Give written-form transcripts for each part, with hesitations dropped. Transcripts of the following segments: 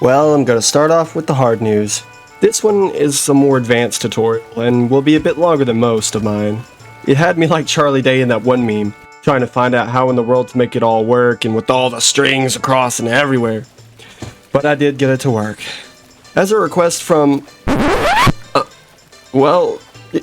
Well, I'm going to start off with the hard news. This one is a more advanced tutorial and will be a bit longer than most of mine. It had me like Charlie Day in that one meme, trying to find out how in the world to make it all work and with all the strings across and everywhere. But I did get it to work. As a request from... well,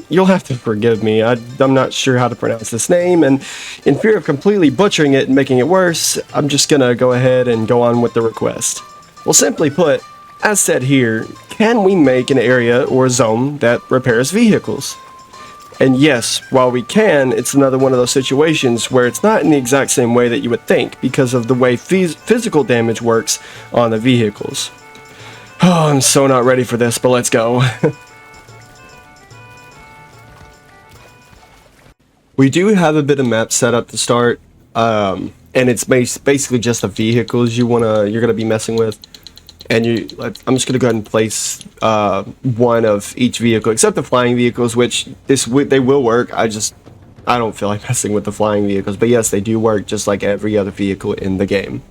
you'll have to forgive me. I'm not sure how to pronounce this name, and in fear of completely butchering it and making it worse, I'm just gonna go ahead and go on with the request. Well, simply put, as said here, can we make an area or a zone that repairs vehicles? And yes, while we can, it's another one of those situations where it's not in the exact same way that you would think because of the way physical damage works on the vehicles. Oh, I'm so not ready for this, but let's go. We do have a bit of map set up to start, and it's basically just the vehicles you're gonna be messing with. And I'm just gonna go ahead and place one of each vehicle, except the flying vehicles, which they will work. I don't feel like messing with the flying vehicles, but yes, they do work just like every other vehicle in the game.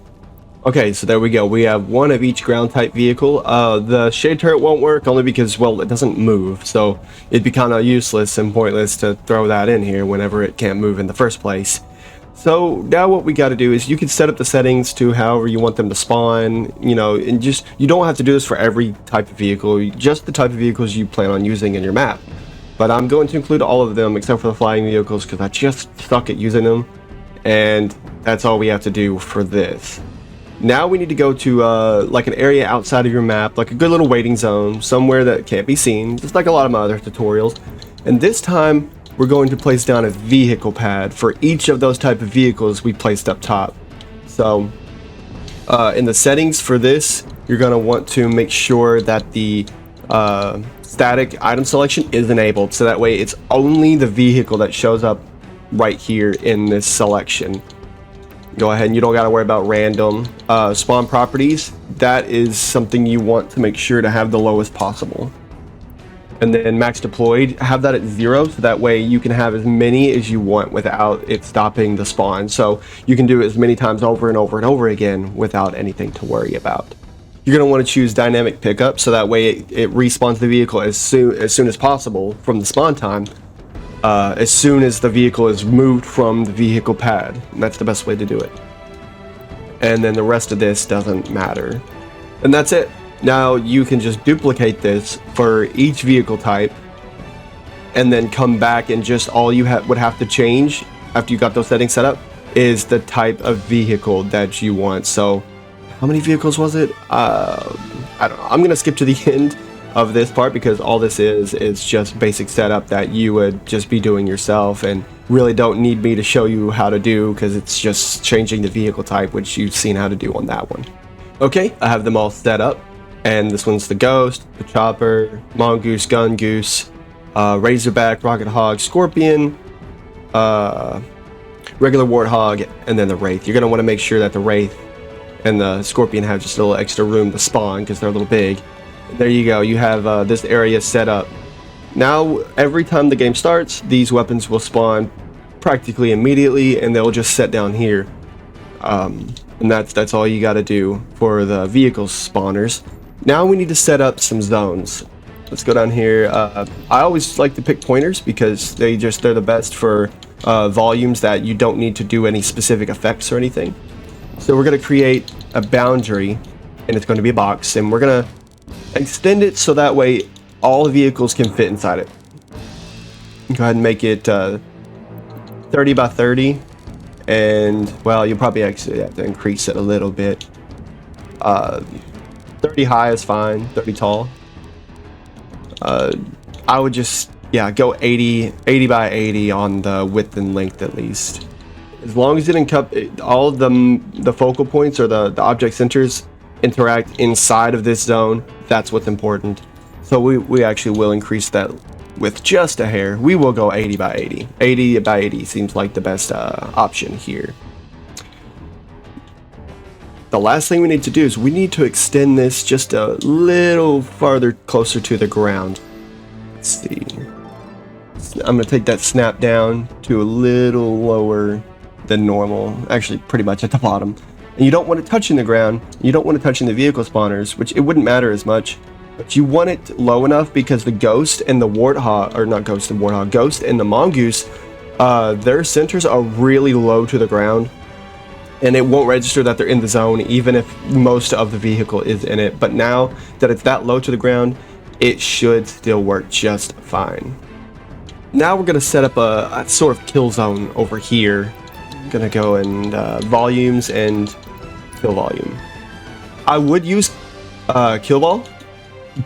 Okay, so there we go. We have one of each ground type vehicle. The shade turret won't work only because, well, it doesn't move, so it'd be kind of useless and pointless to throw that in here whenever it can't move in the first place. So now what we got to do is you can set up the settings to however you want them to spawn, you know, and you don't have to do this for every type of vehicle, just the type of vehicles you plan on using in your map. But I'm going to include all of them except for the flying vehicles because I just suck at using them, and that's all we have to do for this. Now we need to go to like an area outside of your map, like a good little waiting zone, somewhere that can't be seen, just like a lot of my other tutorials. And this time, we're going to place down a vehicle pad for each of those type of vehicles we placed up top. So in the settings for this, you're going to want to make sure that the static item selection is enabled, so that way it's only the vehicle that shows up right here in this selection. Go ahead and you don't got to worry about random spawn properties. That is something you want to make sure to have the lowest possible. And then max deployed, have that at 0, so that way you can have as many as you want without it stopping the spawn. So you can do it as many times over and over and over again without anything to worry about. You're going to want to choose dynamic pickup, so that way it respawns the vehicle as soon as possible from the spawn time, as soon as the vehicle is moved from the vehicle pad. And that's the best way to do it. And then the rest of this doesn't matter. And that's it. Now you can just duplicate this for each vehicle type and then come back, and just all you would have to change after you got those settings set up is the type of vehicle that you want. So how many vehicles was it? I don't know. I'm gonna skip to the end of this part because all this is just basic setup that you would just be doing yourself and really don't need me to show you how to do, because it's just changing the vehicle type, which you've seen how to do on that one. Okay, I have them all set up. And this one's the Ghost, the Chopper, Mongoose, Gun Goose, Razorback, Rocket Hog, Scorpion, regular Warthog, and then the Wraith. You're going to want to make sure that the Wraith and the Scorpion have just a little extra room to spawn because they're a little big. There you go. You have this area set up. Now, every time the game starts, these weapons will spawn practically immediately, and they'll just set down here. And that's all you got to do for the vehicle spawners. Now we need to set up some zones. Let's go down here. I always like to pick pointers because they're the best for volumes that you don't need to do any specific effects or anything. So we're going to create a boundary, and it's going to be a box, and we're going to extend it so that way all the vehicles can fit inside it. Go ahead and make it 30 by 30, and well, you'll probably actually have to increase it a little bit. 30 high is fine, 30 tall. I would just, yeah, go 80 by 80 on the width and length at least. As long as all of the focal points or the object centers interact inside of this zone, that's what's important. So we actually will increase that with just a hair. We will go 80 by 80. 80 by 80 seems like the best option here. The last thing we need to do is we need to extend this just a little farther closer to the ground. Let's see. I'm going to take that snap down to a little lower than normal. Actually, pretty much at the bottom. and you don't want it touching the ground, you don't want it touching the vehicle spawners, which it wouldn't matter as much, but you want it low enough because the ghost and the warthog, or not ghost and warthog, ghost and the mongoose, their centers are really low to the ground, and it won't register that they're in the zone even if most of the vehicle is in it. But now that it's that low to the ground, it should still work just fine. Now we're gonna set up a sort of kill zone over here. I'm gonna go in volumes and kill volume. I would use kill ball,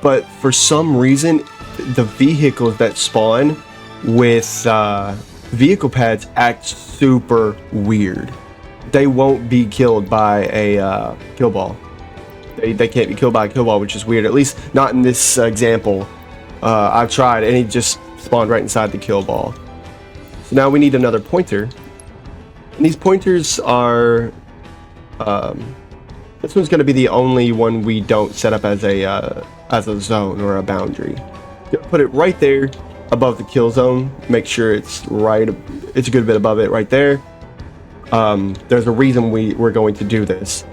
but for some reason the vehicles that spawn with vehicle pads act super weird. They won't be killed by a kill ball. They can't be killed by a kill ball, which is weird. At least not in this example. I've tried and he just spawned right inside the kill ball. So now we need another pointer. And these pointers are this one's going to be the only one we don't set up as a zone or a boundary. Put it right there above the kill zone. Make sure it's right. It's a good bit above it right there. There's a reason we're going to do this.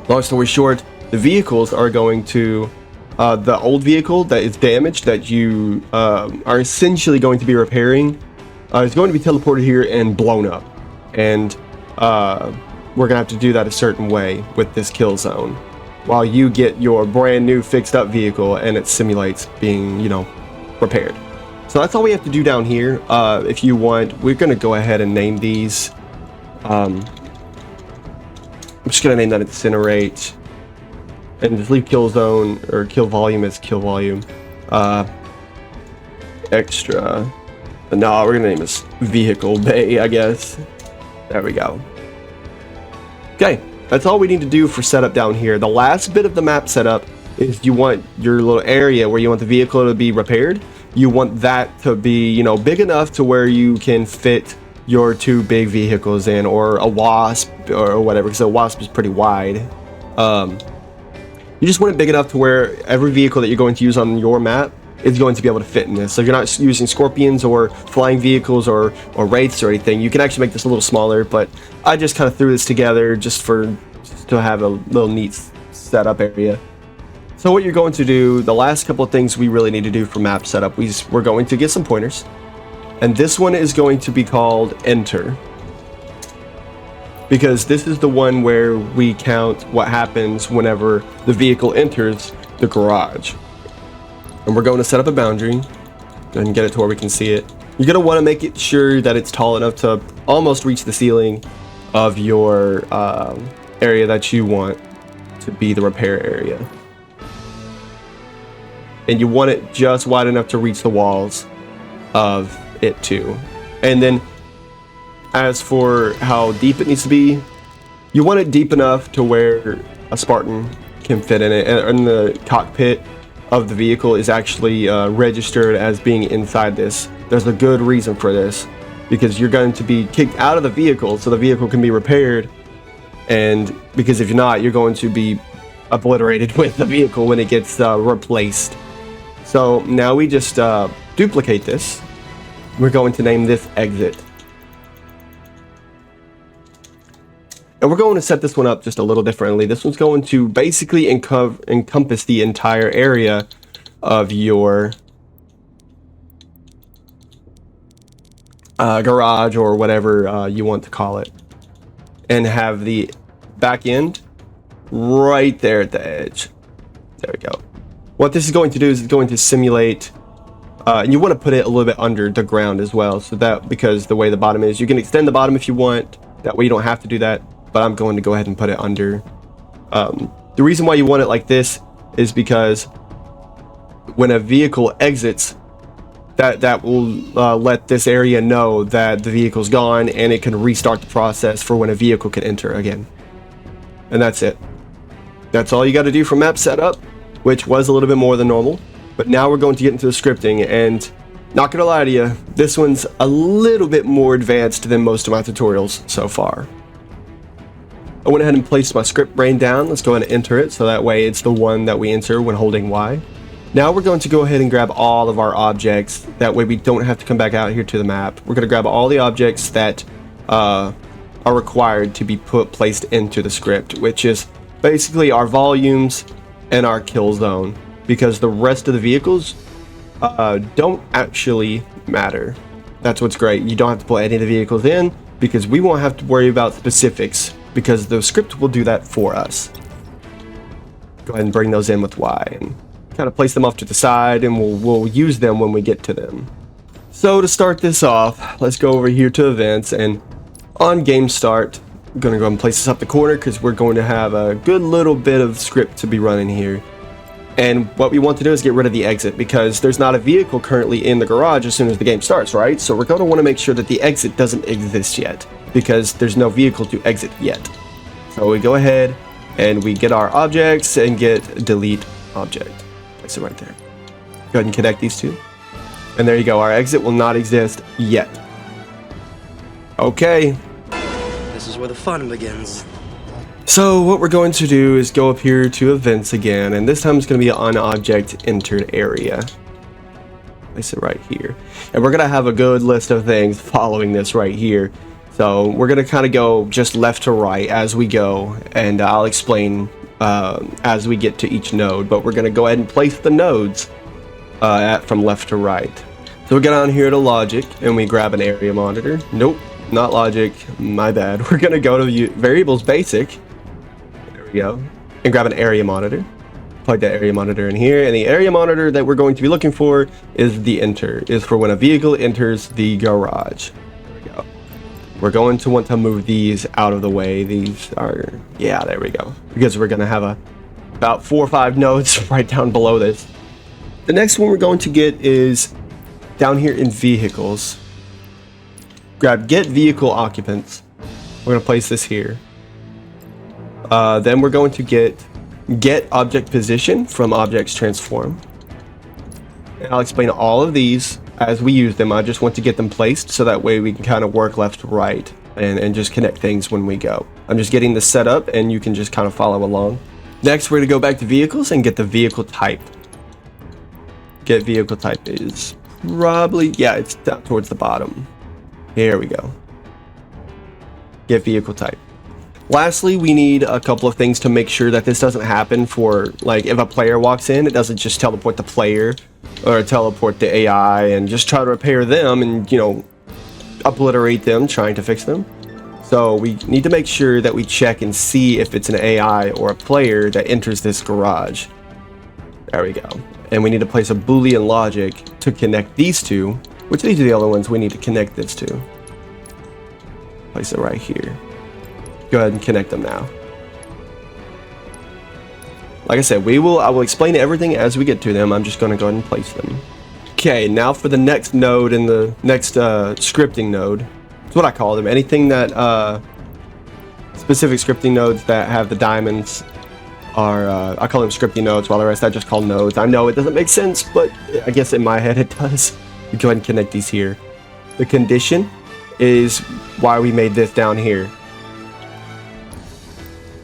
Long story short, the vehicles are going to the old vehicle that is damaged that you are essentially going to be repairing is going to be teleported here and blown up, and we're gonna have to do that a certain way with this kill zone while you get your brand new fixed up vehicle and it simulates being, you know, repaired. So that's all we have to do down here. If you want, we're gonna go ahead and name these. I'm just gonna name that incinerate and just leave kill zone or kill volume as kill volume. Extra. No, we're gonna name this vehicle bay, I guess. There we go. Okay, that's all we need to do for setup down here. The last bit of the map setup is you want your little area where you want the vehicle to be repaired. You want that to be, you know, big enough to where you can fit your two big vehicles in, or a wasp or whatever, because a wasp is pretty wide. You just want it big enough to where every vehicle that you're going to use on your map is going to be able to fit in this. So if you're not using scorpions or flying vehicles or wraiths or anything, you can actually make this a little smaller, but I just kind of threw this together just to have a little neat setup area. So what you're going to do, the last couple of things we really need to do for map setup, we're going to get some pointers, and this one is going to be called enter, because this is the one where we count what happens whenever the vehicle enters the garage. And we're going to set up a boundary and get it to where we can see it. You're going to want to make it sure that it's tall enough to almost reach the ceiling of your area that you want to be the repair area. And you want it just wide enough to reach the walls of it too. And then as for how deep it needs to be, you want it deep enough to where a Spartan can fit in it, and the cockpit of the vehicle is actually registered as being inside this. There's a good reason for this, because you're going to be kicked out of the vehicle so the vehicle can be repaired, and because if you're not, you're going to be obliterated with the vehicle when it gets replaced. So now we just duplicate this. We're going to name this exit. And we're going to set this one up just a little differently. This one's going to basically encompass the entire area of your garage or whatever you want to call it, and have the back end right there at the edge. There we go. What this is going to do is it's going to simulate, and you want to put it a little bit under the ground as well, so that, because the way the bottom is, you can extend the bottom if you want. That way you don't have to do that. But I'm going to go ahead and put it under. The reason why you want it like this is because when a vehicle exits, that will let this area know that the vehicle's gone, and it can restart the process for when a vehicle can enter again. And that's it. That's all you got to do for map setup, which was a little bit more than normal. But now we're going to get into the scripting, and not gonna lie to you, this one's a little bit more advanced than most of my tutorials so far. I went ahead and placed my script brain down. Let's go ahead and enter it, so that way it's the one that we enter when holding Y. Now we're going to go ahead and grab all of our objects. That way we don't have to come back out here to the map. We're going to grab all the objects that are required to be placed into the script, which is basically our volumes and our kill zone, because the rest of the vehicles don't actually matter. That's what's great. You don't have to put any of the vehicles in, because we won't have to worry about specifics, because the script will do that for us. Go ahead and bring those in with Y and kind of place them off to the side, and we'll use them when we get to them. So to start this off, let's go over here to events, and on game start, I'm gonna go and place this up the corner because we're going to have a good little bit of script to be running here. And what we want to do is get rid of the exit, because there's not a vehicle currently in the garage as soon as the game starts, right? So we're going to want to make sure that the exit doesn't exist yet, because there's no vehicle to exit yet. So we go ahead and we get our objects and get delete object. Place it right there. Go ahead and connect these two. And there you go. Our exit will not exist yet. Okay. This is where the fun begins. So what we're going to do is go up here to events again, and this time it's going to be on object entered area. Place it right here. And we're going to have a good list of things following this right here. So we're going to kind of go just left to right as we go, and I'll explain as we get to each node, but we're going to go ahead and place the nodes from left to right. So we get on here to logic and we grab an area monitor. Nope, not logic, my bad. We're going to go to variables basic. There we go. And grab an area monitor. Plug that area monitor in here, and the area monitor that we're going to be looking for is the enter, is for when a vehicle enters the garage. There we go. We're going to want to move these out of the way. These are, yeah, there we go. Because we're going to have about 4 or 5 nodes right down below this. The next one we're going to get is down here in vehicles. Grab get vehicle occupants. We're going to place this here. Then we're going to get object position from objects transform. And I'll explain all of these as we use them. I just want to get them placed so that way we can kind of work left to right and just connect things when we go. I'm just getting this set up and you can just kind of follow along. Next, we're going to go back to vehicles and get the vehicle type. Get vehicle type is probably, yeah, it's down towards the bottom. Here we go. Get vehicle type. Lastly, we need a couple of things to make sure that this doesn't happen for, like, if a player walks in, it doesn't just teleport the player or teleport the AI and just try to repair them and, you know, obliterate them trying to fix them. So we need to make sure that we check and see if it's an AI or a player that enters this garage. There we go. And we need to place a Boolean logic to connect these two, which these are the other ones we need to connect this to. Place it right here. Go ahead and connect them now. Like I said, I will explain everything as we get to them. I'm just going to go ahead and place them. Okay, now for the next node in the next scripting node. That's what I call them. Anything that specific scripting nodes that have the diamonds are, I call them scripting nodes, while the rest I just call nodes. I know it doesn't make sense, but I guess in my head it does. We go ahead and connect these here. The condition is why we made this down here.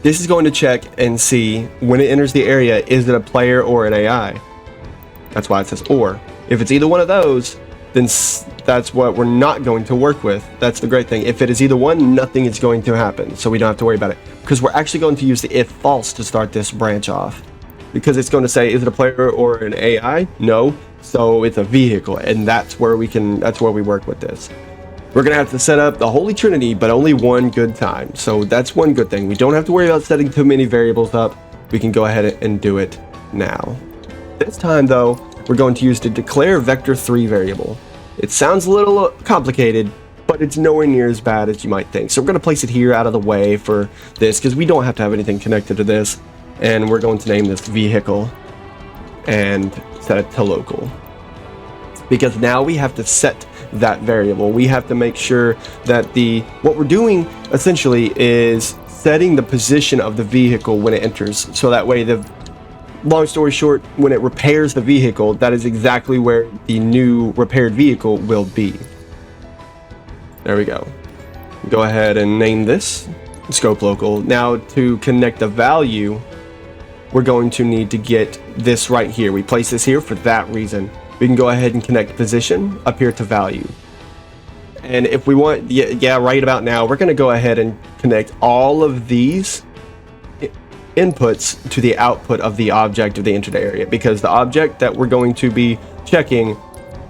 This is going to check and see when it enters the area, is it a player or an AI? That's why it says or. If it's either one of those, then that's what we're not going to work with. That's the great thing. If it is either one, nothing is going to happen, so we don't have to worry about it. Because we're actually going to use the if false to start this branch off. Because it's going to say, is it a player or an AI? No, so it's a vehicle, and that's where we work with this. We're going to have to set up the Holy Trinity, but only one good time. So that's one good thing. We don't have to worry about setting too many variables up. We can go ahead and do it now. This time, though, we're going to use the declare vector3 variable. It sounds a little complicated, but it's nowhere near as bad as you might think. So we're going to place it here out of the way for this, because we don't have to have anything connected to this. And we're going to name this vehicle and set it to local. Because now we have to set that variable. We have to make sure that what we're doing essentially is setting the position of the vehicle when it enters. So that way, long story short, when it repairs the vehicle, that is exactly where the new repaired vehicle will be. There we go. Go ahead and name this scope local. Now to connect the value, we're going to need to get this right here. We place this here for that reason. We can go ahead and connect position up here to value. And if we want, yeah, right about now, we're going to go ahead and connect all of these inputs to the output of the object of the entered area, because the object that we're going to be checking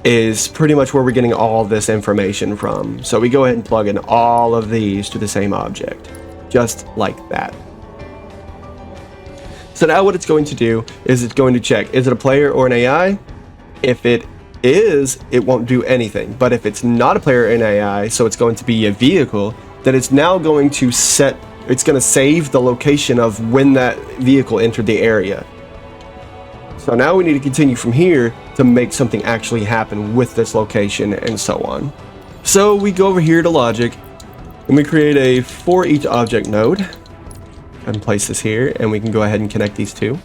is pretty much where we're getting all this information from. So we go ahead and plug in all of these to the same object, just like that. So now what it's going to do is it's going to check, is it a player or an AI? If it is, it won't do anything. But if it's not a player or an AI, so it's going to be a vehicle, then it's now going to it's going to save the location of when that vehicle entered the area. So now we need to continue from here to make something actually happen with this location and so on. So we go over here to logic and we create a for each object node and place this here, and we can go ahead and connect these two.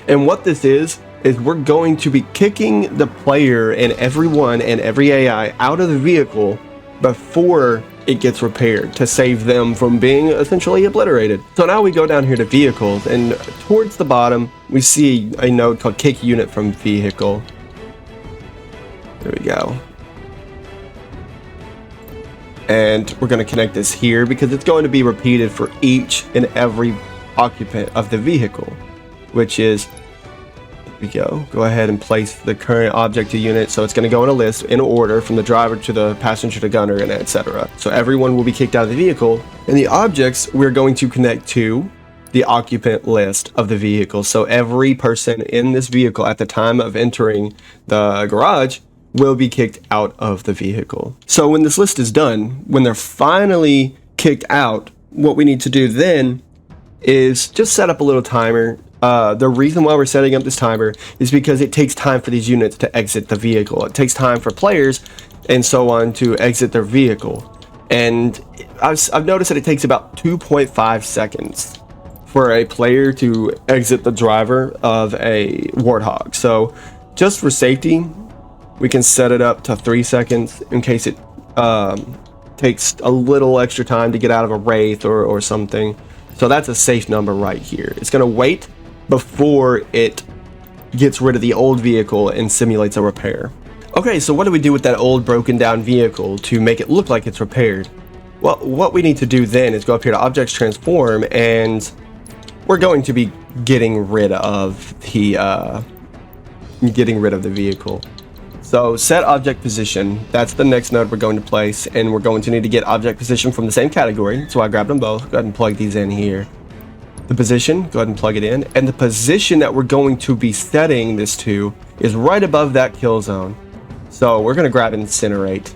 And what this is we're going to be kicking the player and everyone and every AI out of the vehicle before it gets repaired to save them from being essentially obliterated. So now we go down here to vehicles, and towards the bottom we see a node called kick unit from vehicle. There we go. And we're going to connect this here because it's going to be repeated for each and every occupant of the vehicle, which is, we go ahead and place the current object to unit, so it's going to go in a list in order from the driver to the passenger to gunner and etc. So everyone will be kicked out of the vehicle, and the objects we're going to connect to the occupant list of the vehicle. So every person in this vehicle at the time of entering the garage will be kicked out of the vehicle. So when this list is done, when they're finally kicked out, what we need to do then is just set up a little timer. The reason why we're setting up this timer is because it takes time for these units to exit the vehicle. It takes time for players and so on to exit their vehicle. And I've noticed that it takes about 2.5 seconds for a player to exit the driver of a Warthog. So just for safety, we can set it up to 3 seconds in case it takes a little extra time to get out of a Wraith or something. So that's a safe number right here. It's going to wait before it gets rid of the old vehicle and simulates a repair. Okay, so what do we do with that old broken down vehicle to make it look like it's repaired? Well, what we need to do then is go up here to Objects Transform, and we're going to be getting rid of the vehicle. So set object position, that's the next node we're going to place, and we're going to need to get object position from the same category. So I grabbed them both, go ahead and plug these in here. The position, go ahead and plug it in, and the position that we're going to be setting this to is right above that kill zone. So we're going to grab Incinerate,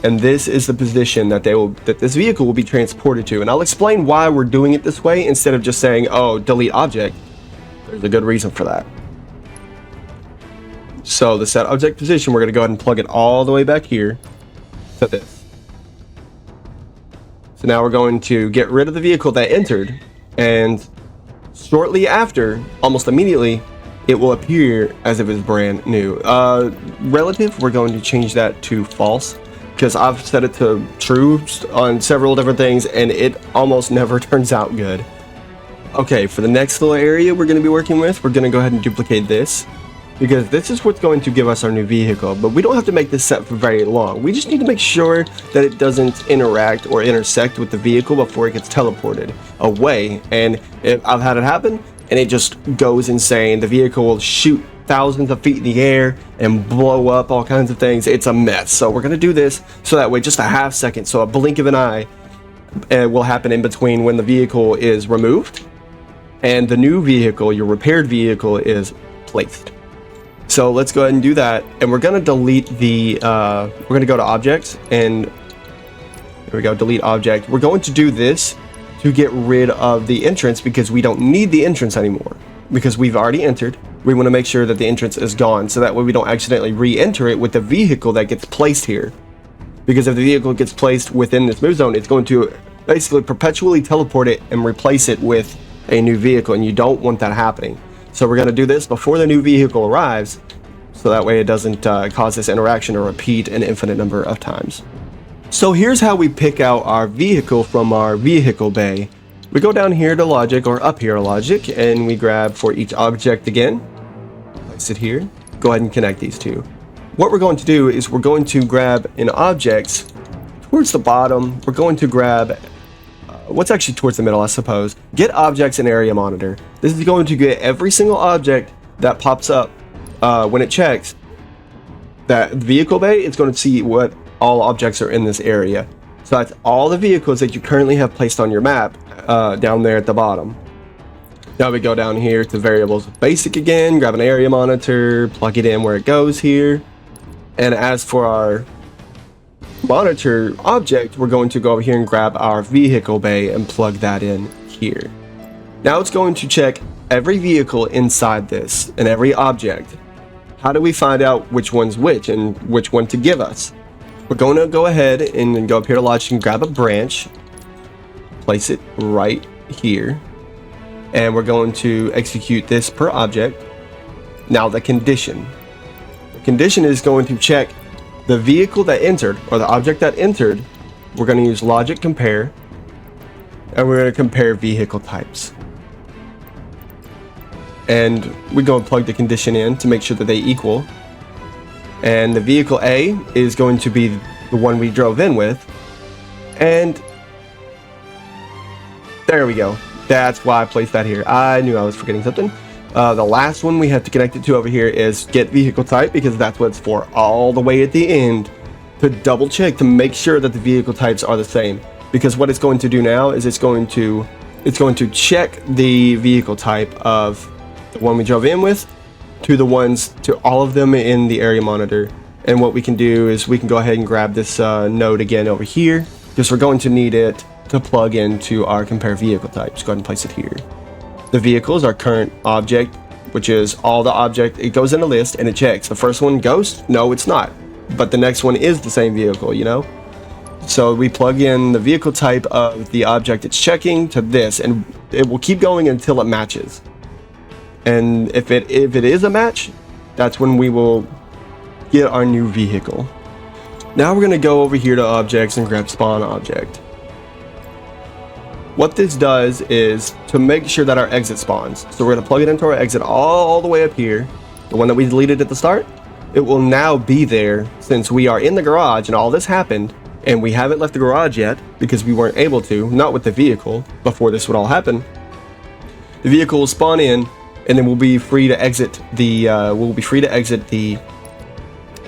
and this is the position that this vehicle will be transported to. And I'll explain why we're doing it this way instead of just saying, oh, delete object. There's a good reason for that. So the set object position, we're going to go ahead and plug it all the way back here to this. So now we're going to get rid of the vehicle that entered, and shortly after, almost immediately, it will appear as if it's brand new. Relative, we're going to change that to false, because I've set it to true on several different things, and it almost never turns out good. Okay, for the next little area we're going to be working with, we're going to go ahead and duplicate this, because this is what's going to give us our new vehicle. But we don't have to make this set for very long. We just need to make sure that it doesn't interact or intersect with the vehicle before it gets teleported away. And I've had it happen, and it just goes insane. The vehicle will shoot thousands of feet in the air and blow up all kinds of things. It's a mess. So we're going to do this so that way just a half second, so a blink of an eye will happen in between when the vehicle is removed and the new vehicle, your repaired vehicle, is placed. So let's go ahead and do that, and we're going to delete the, we're going to go to objects, and there we go, delete object. We're going to do this to get rid of the entrance because we don't need the entrance anymore because we've already entered. We want to make sure that the entrance is gone so that way we don't accidentally re-enter it with the vehicle that gets placed here. Because if the vehicle gets placed within this move zone, it's going to basically perpetually teleport it and replace it with a new vehicle, and you don't want that happening. So we're going to do this before the new vehicle arrives, so that way it doesn't cause this interaction to repeat an infinite number of times. So here's how we pick out our vehicle from our vehicle bay. We go down here to logic, or up here to logic, and we grab for each object again, place it here, go ahead and connect these two. what we're going to do is we're going to grab an object towards the bottom. We're going to grab what's actually towards the middle, I suppose. Get objects and area monitor. This is going to get every single object that pops up when it checks that vehicle bay. It's going to see what all objects are in this area. So that's all the vehicles that you currently have placed on your map down there at the bottom. Now we go down here to variables basic again, grab an area monitor, plug it in where it goes here. And as for our monitor object, we're going to go over here and grab our vehicle bay and plug that in here. Now it's going to check every vehicle inside this and every object. How do we find out which one's which and which one to give us? We're going to go ahead and go up here to logic and grab a branch, place it right here, and we're going to execute this per object. Now the condition. The condition is going to check the vehicle that entered, or the object that entered. We're going to use logic compare, and we're going to compare vehicle types. And we go and plug the condition in to make sure that they equal. And the vehicle A is going to be the one we drove in with. And there we go. That's why I placed that here. I knew I was forgetting something. The last one we have to connect it to over here is get vehicle type, because that's what it's for, all the way at the end, to double check to make sure that the vehicle types are the same. Because what it's going to do now is it's going to check the vehicle type of the one we drove in with to all of them in the area monitor. And what we can do is we can go ahead and grab this node again over here, because we're going to need it to plug into our compare vehicle types. Go ahead and place it here. The vehicle is our current object, which is all the object. It goes in a list and it checks. The first one, ghost, no, it's not. But the next one is the same vehicle, you know? So we plug in the vehicle type of the object it's checking to this, and it will keep going until it matches. And if it is a match, that's when we will get our new vehicle. Now we're going to go over here to objects and grab spawn object. What this does is to make sure that our exit spawns. So we're going to plug it into our exit all the way up here, the one that we deleted at the start. It will now be there since we are in the garage and all this happened, and we haven't left the garage yet because we weren't able to, not with the vehicle, before this would all happen. The vehicle will spawn in, and then we'll be free to exit the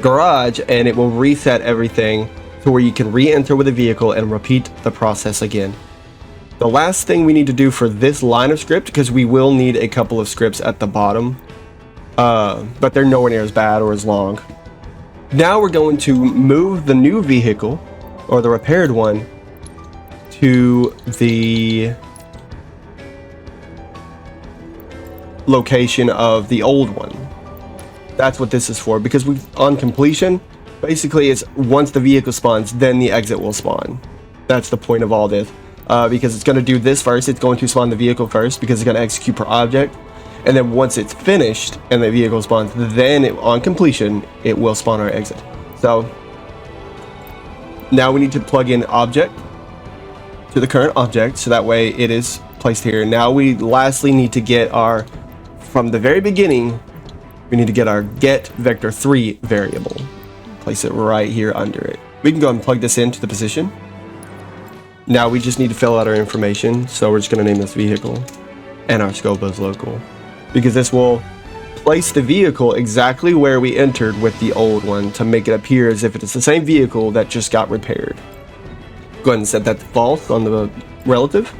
garage, and it will reset everything to where you can re-enter with a vehicle and repeat the process again. The last thing we need to do for this line of script, because we will need a couple of scripts at the bottom, but they're nowhere near as bad or as long. Now we're going to move the new vehicle, or the repaired one, to the location of the old one. That's what this is for, because on completion, basically it's once the vehicle spawns, then the exit will spawn. That's the point of all this. Because it's going to do this first. It's going to spawn the vehicle first, because it's going to execute per object, and then once it's finished and the vehicle spawns, then on completion it will spawn our exit. So now we need to plug in object to the current object, so that way it is placed here. Now we lastly need to get from the very beginning, we need to get our get vector3 variable. Place it right here under it. We can go and plug this into the position. Now we just need to fill out our information, so we're just going to name this vehicle and our scope as local, because this will place the vehicle exactly where we entered with the old one to make it appear as if it's the same vehicle that just got repaired. Go ahead and set that to false on the relative,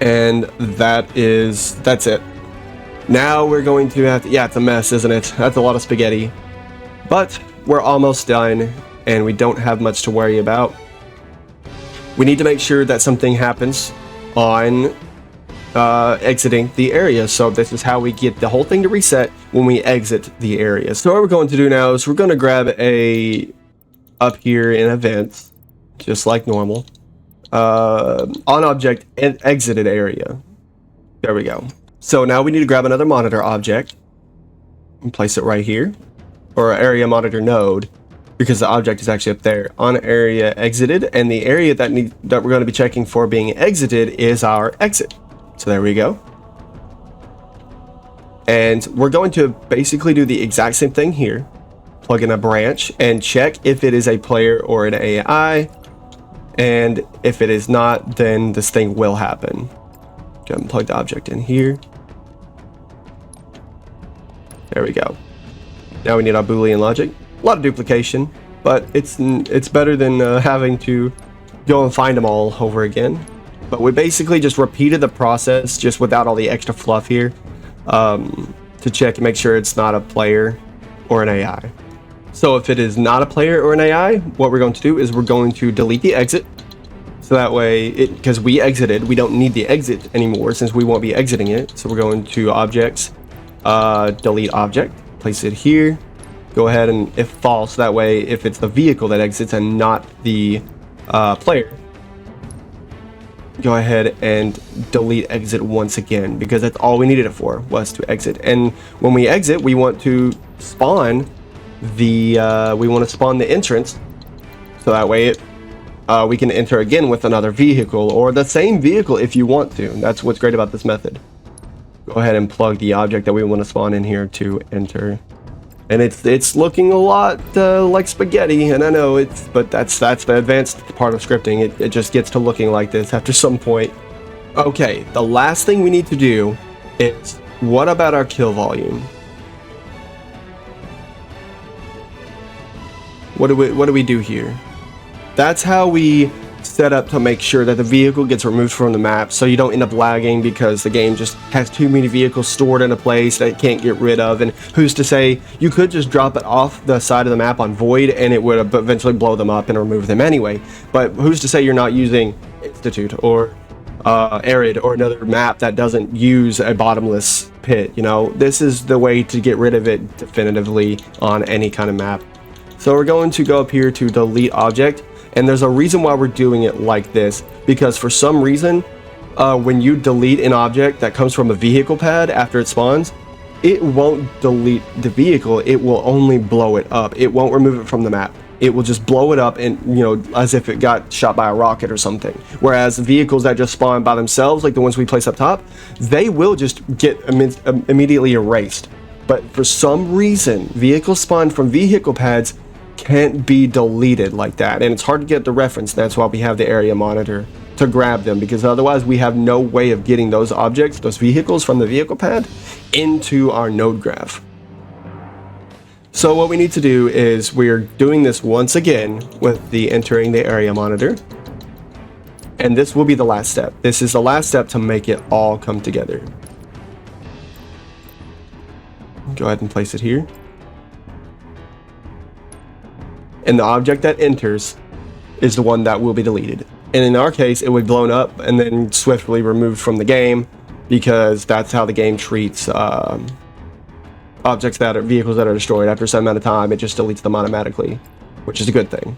and that's it. Now we're going to have to, yeah, it's a mess, isn't it? That's a lot of spaghetti, but we're almost done and we don't have much to worry about. We need to make sure that something happens on exiting the area. So this is how we get the whole thing to reset when we exit the area. So what we're going to do now is we're going to grab up here in events, just like normal, on object and exited area. There we go. So now we need to grab another monitor object and place it right here, or area monitor node, because the object is actually up there on area exited, and the area that we're going to be checking for being exited is our exit. So there we go. And we're going to basically do the exact same thing here. plug in a branch and check if it is a player or an AI. And if it is not, then this thing will happen. Go ahead and plug the object in here. There we go. Now we need our Boolean logic. A lot of duplication, but it's better than having to go and find them all over again. But we basically just repeated the process just without all the extra fluff here, to check and make sure it's not a player or an AI. So if it is not a player or an AI, what we're going to do is we're going to delete the exit. So that way, because we exited, we don't need the exit anymore since we won't be exiting it. So we're going to objects, delete object, place it here. Go ahead and if false, that way if it's the vehicle that exits and not the player, go ahead and delete exit once again, because that's all we needed it for, was to exit. And when we exit, we want to spawn the entrance, so that way we can enter again with another vehicle or the same vehicle if you want to. That's what's great about this method. Go ahead and plug the object that we want to spawn in here to enter. And it's looking a lot like spaghetti, and I know but that's the advanced part of scripting. It just gets to looking like this after some point. Okay, the last thing we need to do is, what about our kill volume? What do we do here? That's how we set up to make sure that the vehicle gets removed from the map, so you don't end up lagging because the game just has too many vehicles stored in a place that it can't get rid of. And who's to say you could just drop it off the side of the map on void and it would eventually blow them up and remove them anyway. But who's to say you're not using Institute or Arid or another map that doesn't use a bottomless pit? You know, this is the way to get rid of it definitively on any kind of map. So we're going to go up here to delete object. And there's a reason why we're doing it like this, because for some reason, when you delete an object that comes from a vehicle pad after it spawns, it won't delete the vehicle, it will only blow it up. It won't remove it from the map. It will just blow it up and, you know, as if it got shot by a rocket or something. Whereas vehicles that just spawn by themselves, like the ones we place up top, they will just get immediately erased. But for some reason, vehicles spawned from vehicle pads can't be deleted like that, and it's hard to get the reference. That's why we have the area monitor to grab them, because otherwise we have no way of getting those objects, those vehicles from the vehicle pad, into our node graph. So what we need to do is we're doing this once again with the entering the area monitor, and this will be the last step. This is the last step to make it all come together. Go ahead and place it here. And the object that enters is the one that will be deleted. And in our case, it would be blown up and then swiftly removed from the game, because that's how the game treats objects that are vehicles that are destroyed. After some amount of time, it just deletes them automatically, which is a good thing.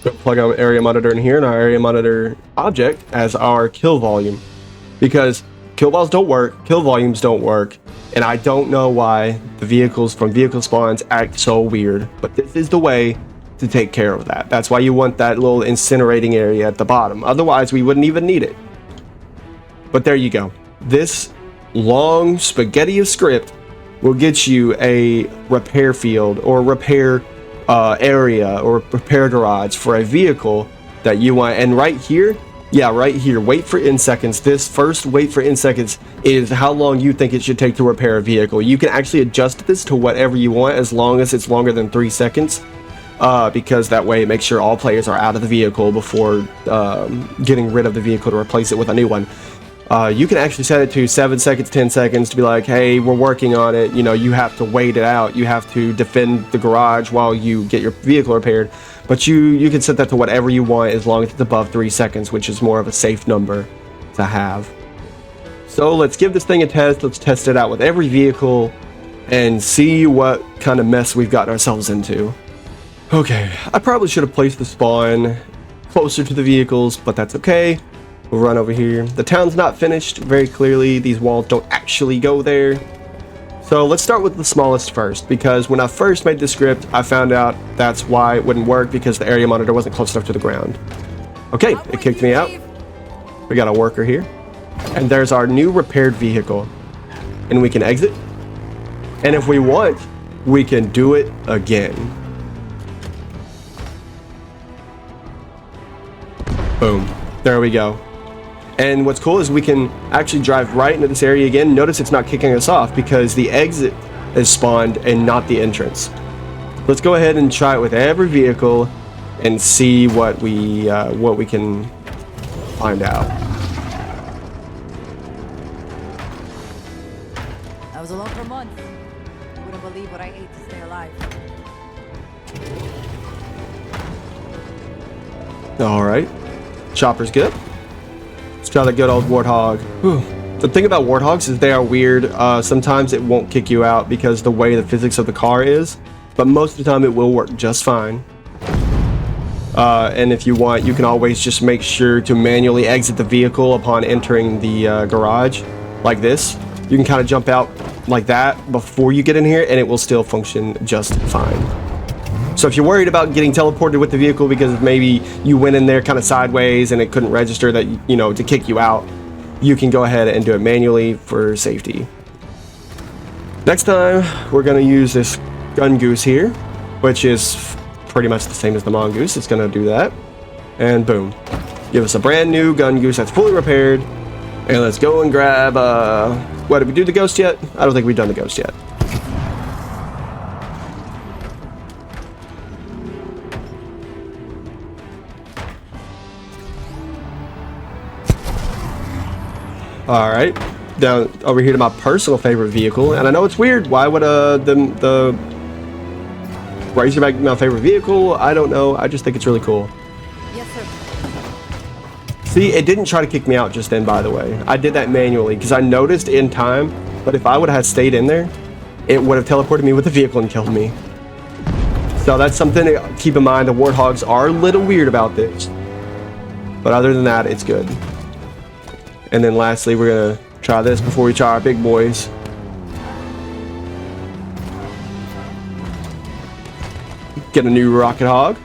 Go plug our area monitor in here, and our area monitor object as our kill volume, because kill volumes don't work. And I don't know why the vehicles from vehicle spawns act so weird, but this is the way to take care of that. That's why you want that little incinerating area at the bottom. Otherwise, we wouldn't even need it. But there you go. This long spaghetti of script will get you a repair field or repair area or repair garage for a vehicle that you want. And right here, yeah, right here, wait for in seconds. This first wait for in seconds is how long you think it should take to repair a vehicle. You can actually adjust this to whatever you want, as long as it's longer than 3 seconds, because that way it makes sure all players are out of the vehicle before getting rid of the vehicle to replace it with a new one. You can actually set it to 7 seconds, 10 seconds to be like, hey, we're working on it. You know, you have to wait it out. You have to defend the garage while you get your vehicle repaired. But you can set that to whatever you want, as long as it's above 3 seconds, which is more of a safe number to have. So let's give this thing a test. Let's test it out with every vehicle and see what kind of mess we've gotten ourselves into. Okay, I probably should have placed the spawn closer to the vehicles, but that's okay. We'll run over here. The town's not finished very clearly. These walls don't actually go there. So let's start with the smallest first, because when I first made the script, I found out that's why it wouldn't work, because the area monitor wasn't close enough to the ground. Okay, it kicked me out. We got a worker here. And there's our new repaired vehicle. And we can exit. And if we want, we can do it again. Boom. There we go. And what's cool is we can actually drive right into this area again. Notice it's not kicking us off because the exit is spawned and not the entrance. Let's go ahead and try it with every vehicle and see what we can find out. I was alone for months. You wouldn't believe what I ate to stay alive. All right. Chopper's good. Let's try the good old Warthog. Whew. The thing about Warthogs is they are weird. Sometimes it won't kick you out because the way the physics of the car is, but most of the time it will work just fine. And if you want, you can always just make sure to manually exit the vehicle upon entering the garage, like this. You can kind of jump out like that before you get in here, and it will still function just fine. So if you're worried about getting teleported with the vehicle because maybe you went in there kind of sideways and it couldn't register that, you know, to kick you out, you can go ahead and do it manually for safety. Next time, we're going to use this gun goose here, which is pretty much the same as the mongoose. It's going to do that. And boom. Give us a brand new gun goose that's fully repaired. And let's go and grab, what, did we do the ghost yet? I don't think we've done the ghost yet. All right, down over here to my personal favorite vehicle, and I know it's weird. Why would the Razorback be my favorite vehicle? I don't know. I just think it's really cool. Yes, sir. See, it didn't try to kick me out just then. By the way, I did that manually because I noticed in time. But if I would have stayed in there, it would have teleported me with the vehicle and killed me. So that's something to keep in mind. The Warthogs are a little weird about this, but other than that, it's good. And then lastly, we're gonna try this before we try our big boys. Get a new rocket hog.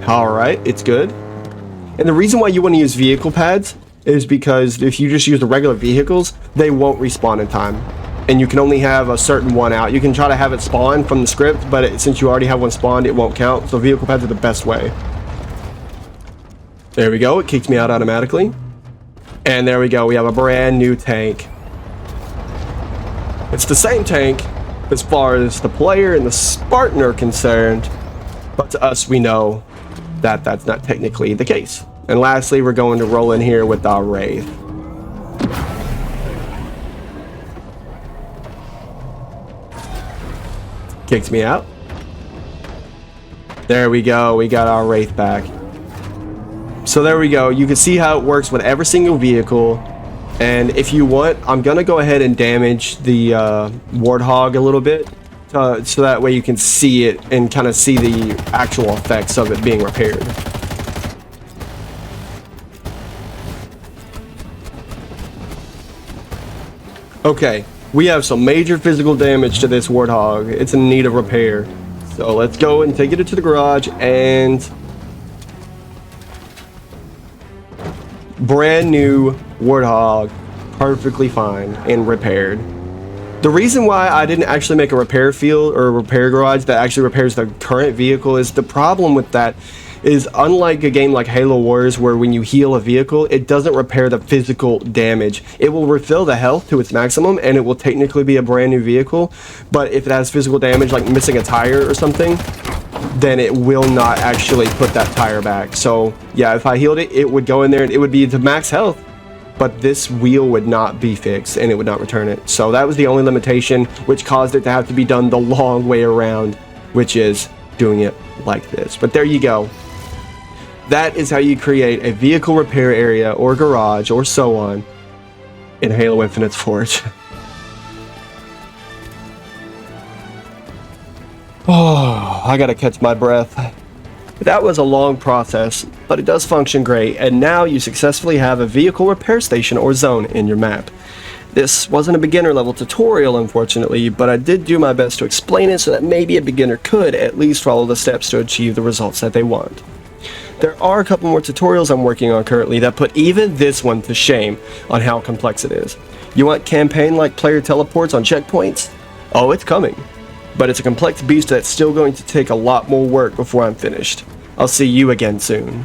All right, it's good. And the reason why you want to use vehicle pads is because if you just use the regular vehicles, they won't respawn in time. And you can only have a certain one out. You can try to have it spawn from the script, but since you already have one spawned, it won't count. So vehicle pads are the best way. There we go, it kicked me out automatically. And there we go, we have a brand new tank. It's the same tank as far as the player and the Spartan are concerned, but to us, we know that that's not technically the case. And lastly, we're going to roll in here with our Wraith. Kicked me out. There we go, we got our Wraith back. So there we go. You can see how it works with every single vehicle. And if you want, I'm going to go ahead and damage the Warthog a little bit. So that way you can see it and kind of see the actual effects of it being repaired. Okay, we have some major physical damage to this Warthog. It's in need of repair. So let's go and take it to the garage and... brand new Warthog, perfectly fine and repaired. The reason why I didn't actually make a repair field or a repair garage that actually repairs the current vehicle is the problem with that is, unlike a game like Halo Wars where when you heal a vehicle, it doesn't repair the physical damage. It will refill the health to its maximum and it will technically be a brand new vehicle, but if it has physical damage like missing a tire or something, then it will not actually put that tire back. So yeah, if I healed it, it would go in there and it would be to max health, but this wheel would not be fixed and it would not return it. So that was the only limitation, which caused it to have to be done the long way around, which is doing it like this. But there you go. That is how you create a vehicle repair area or garage or so on in Halo Infinite's Forge. Oh, I gotta catch my breath. That was a long process, but it does function great, and now you successfully have a vehicle repair station or zone in your map. This wasn't a beginner level tutorial, unfortunately, but I did do my best to explain it so that maybe a beginner could at least follow the steps to achieve the results that they want. There are a couple more tutorials I'm working on currently that put even this one to shame on how complex it is. You want campaign-like player teleports on checkpoints? Oh, it's coming. But it's a complex beast that's still going to take a lot more work before I'm finished. I'll see you again soon.